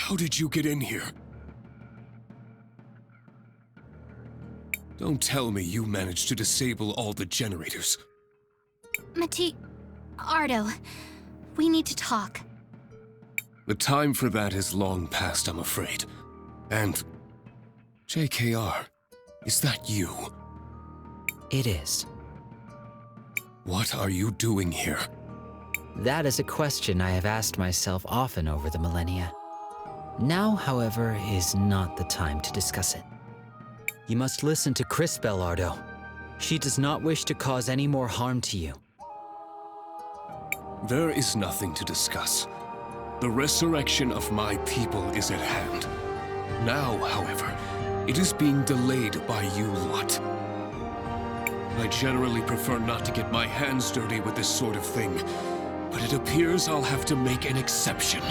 How did you get in here? Don't tell me you managed to disable all the generators. Ardo, we need to talk. The time for that is long past, I'm afraid. And... JKR, is that you? It is. What are you doing here? That is a question I have asked myself often over the millennia. Now, however, is not the time to discuss it. You must listen to Cris, Ardo. She does not wish to cause any more harm to you. There is nothing to discuss. The resurrection of my people is at hand. Now, however, it is being delayed by you lot. I generally prefer not to get my hands dirty with this sort of thing, but it appears I'll have to make an exception.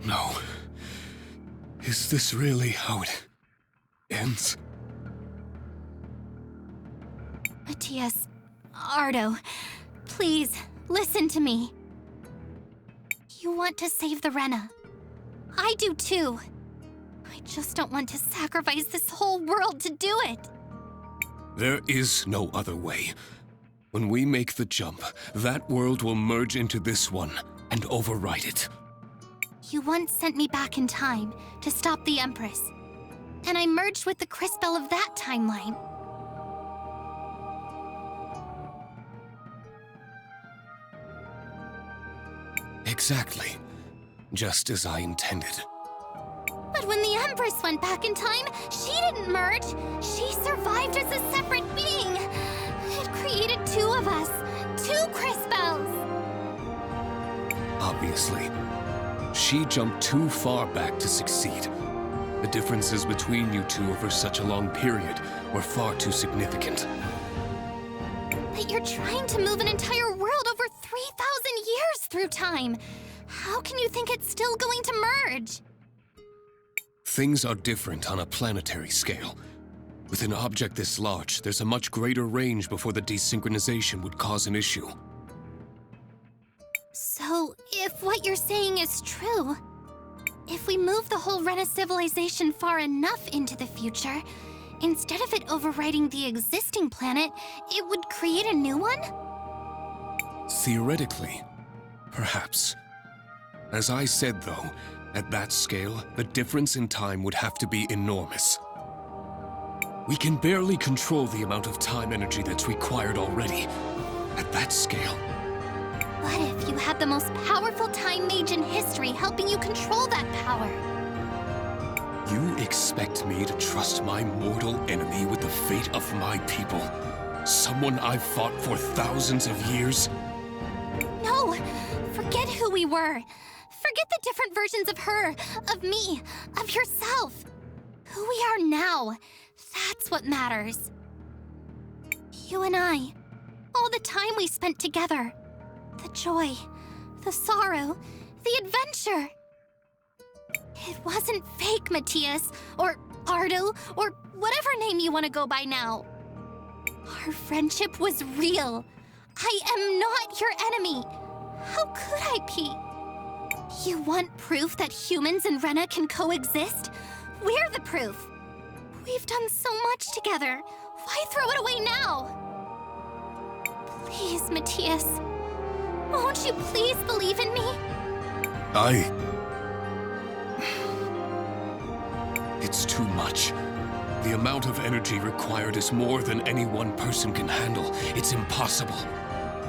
no. Is this really how it ends? Matthias, Ardo, please, listen to me. You want to save the Rena. I do too. I just don't want to sacrifice this whole world to do it. There is no other way. When we make the jump, that world will merge into this one and override it. You once sent me back in time to stop the Empress, and I merged with the Crisbel of that timeline. Exactly. Just as I intended. But when the Empress went back in time, she didn't merge. She survived as a separate being. It created two of us. Two Crisbels. Obviously. She jumped too far back to succeed. The differences between you two over such a long period were far too significant. But you're trying to move an entire world over 3,000 years through time. How can you think it's still going to merge? Things are different on a planetary scale. With an object this large, there's a much greater range before the desynchronization would cause an issue. So, if what you're saying is true, if we move the whole Rena civilization far enough into the future, instead of it overriding the existing planet, it would create a new one? Theoretically, perhaps. As I said, though, at that scale, the difference in time would have to be enormous. We can barely control the amount of time energy that's required already. At that scale. What if you had the most powerful time mage in history helping you control that power? You expect me to trust my mortal enemy with the fate of my people? Someone I've fought for thousands of years? No! Forget who we were. Forget the different versions of her, of me, of yourself. Who we are now, that's what matters. You and I, all the time we spent together. The joy, the sorrow, the adventure. It wasn't fake, Matthias, or Ardo, or whatever name you want to go by now. Our friendship was real. I am not your enemy. How could I be? You want proof that humans and Rena can coexist? We're the proof. We've done so much together. Why throw it away now? Please, Matthias. Won't you please believe in me? It's too much. The amount of energy required is more than any one person can handle. It's impossible.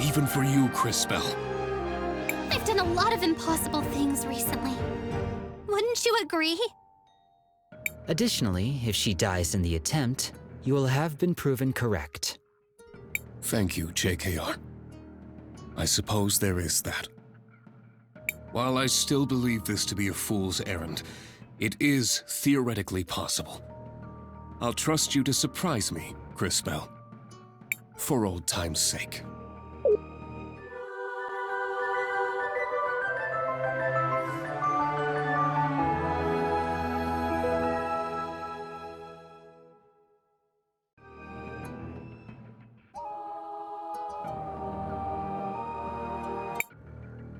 Even for you, Crisbel. I've done a lot of impossible things recently. Wouldn't you agree? Additionally, if she dies in the attempt, you will have been proven correct. Thank you, JKR. I suppose there is that. While I still believe this to be a fool's errand, it is theoretically possible. I'll trust you to surprise me, Crisbel. For old time's sake.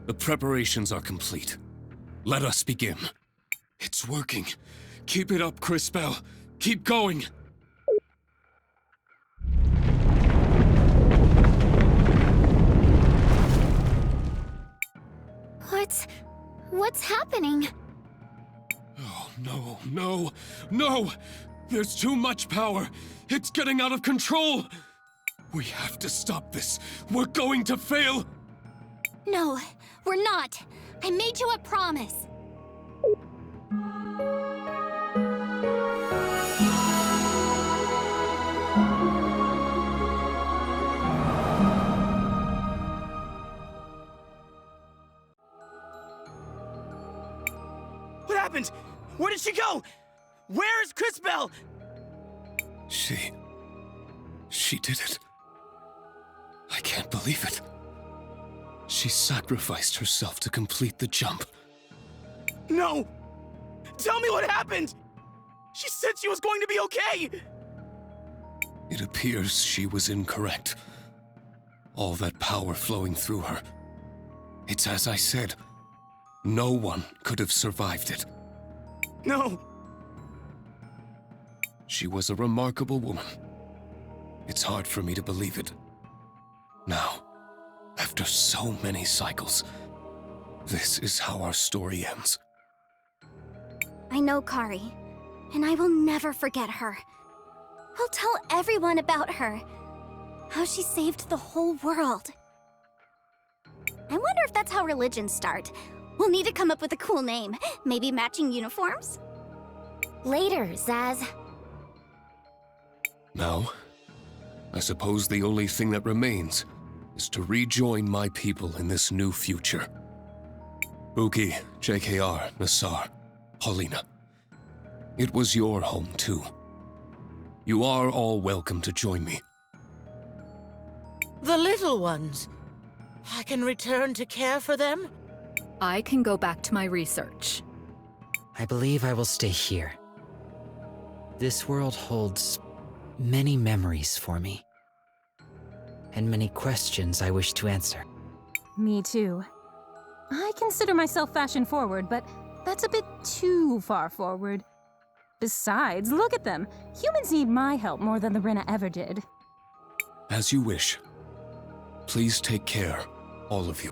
The preparations are complete. Let us begin. It's working. Keep it up, Crisbel. Keep going. What's happening? Oh, no, no, no! There's too much power! It's getting out of control! We have to stop this! We're going to fail! No, we're not. I made you a promise. What happened? Where did she go? Where is Crisbel? She did it. I can't believe it. She sacrificed herself to complete the jump. No! Tell me what happened! She said she was going to be okay! It appears she was incorrect. All that power flowing through her. It's as I said. No one could have survived it. No! She was a remarkable woman. It's hard for me to believe it. Now, after so many cycles, this is how our story ends. I know Kari, and I will never forget her. I'll tell everyone about her. How she saved the whole world. I wonder if that's how religions start. We'll need to come up with a cool name. Maybe matching uniforms? Later, Zaz. Now, I suppose the only thing that remains is to rejoin my people in this new future. Buki, JKR, Nassar, Paulina. It was your home too. You are all welcome to join me. The little ones. I can return to care for them? I can go back to my research. I believe I will stay here. This world holds many memories for me, and many questions I wish to answer. Me too. I consider myself fashion forward, but that's a bit too far forward. Besides, look at them. Humans need my help more than the Rinna ever did. As you wish. Please take care, all of you.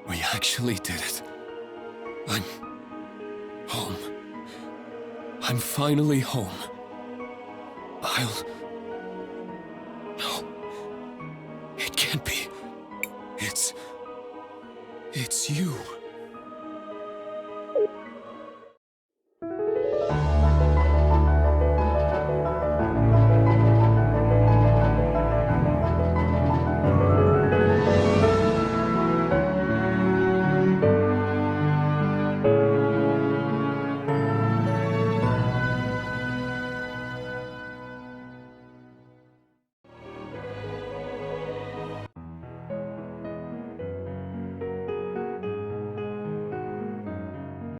We actually did it. I'm home. I'm finally home. No. It can't be. It's you.